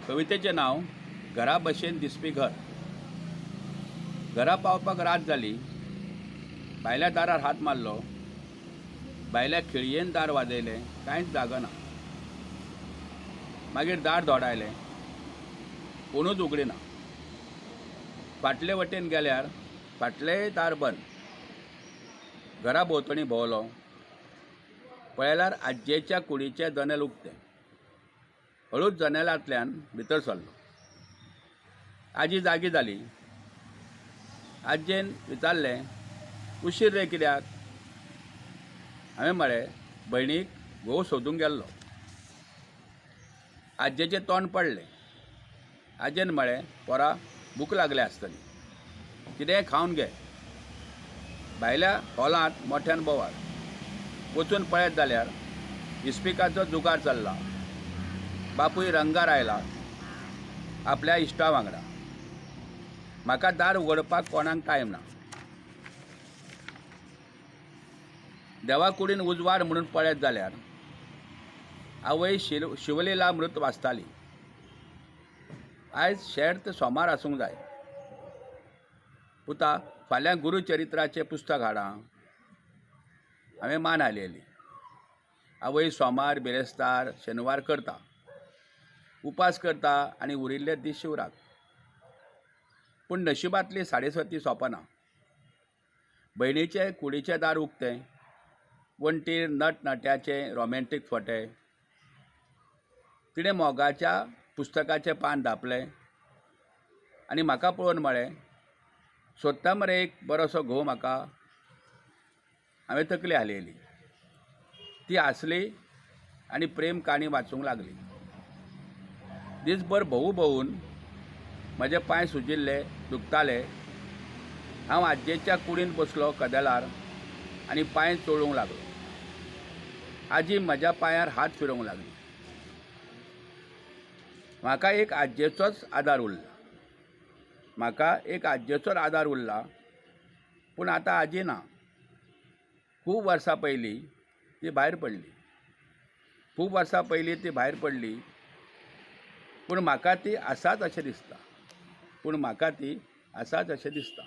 कवितेचें नांव घरा भशेन दिसपी घर. घरा पावपाक रात जाली. भायल्या दारार हात मारलो. भायल्या खिळयेन दार वाजयलें. कांयच जागना. मागीर दार धोडायलें. कोणूच उगडिना. फाटले वटेन गेल्यार फाटलेंय दार बंद. घरा भोंवतणी भोंवलो. पळयल्यार आज्जेच्या कुडीचें जनेल उक्तें. हळूच जनेलांतल्यान भितर सरलो. आजी जागी जाली. आज्जेन विचारलें, उशीर रे कित्याक? हांवें म्हळें, भयणीक घोव सोदूंक गेल्लो. आज्जेचें तोंड पडलें. आज्जेन म्हळें, पोरा, भूक लागली आसतली. कितेंय खावन घे. भायल्या हॉलांत मोठ्यान बोवाळ. वचून पळयत जाल्यार इस्पिकाचो जुगार चल्ला. बापूय रंगार आयला आपल्या इश्टा वांगडा. म्हाका दार उगडपाक कोणाक टायम ना. देवा कुडीन उजवाड म्हणून पळयत जाल्यार आवय शिवलीला मृत वाचताली. आयज शेर्त सोमार आसूंक जाय. पुता, फाल्यां गुरुचरित्राचें पुस्तक हाडा. हांवें मान हालयली. आवय सोमार, बिरेस्तार, शेनवार करता. उपास करता आनी उरिल्ले दीस शिवराक. पूण नशिबांतली साडेसती सोंपना. भयणीचें कुडीचें दार उक्तें. वण्टीर नटनट्याचे रोमॅन्टीक फोटे. तिणें मोगाच्या पुस्तकाचें पान धांपलें आनी म्हाका पळोवन म्हळें, सोदता मरे एक बरोसो घोव म्हाका. हांवें तकली हालयली. ती हांसली आनी प्रेम काणी वाचूंक लागली. दीसभर भोवूं भोवून म्हजे पांय सुजिल्ले, दुखताले. हांव आज्जेच्या कुडीन बसलो कदेलार आनी पांय चोळूंक लागलो. आजी म्हज्या पांयार हात फिरोवंक लागली. म्हाका एक आज्जेचोच आदार उरला. पूण आतां आजी ना. खूब वर्सां पयलीं ती भायर पडली. पूण म्हाका ती आसाच अशें दिसता.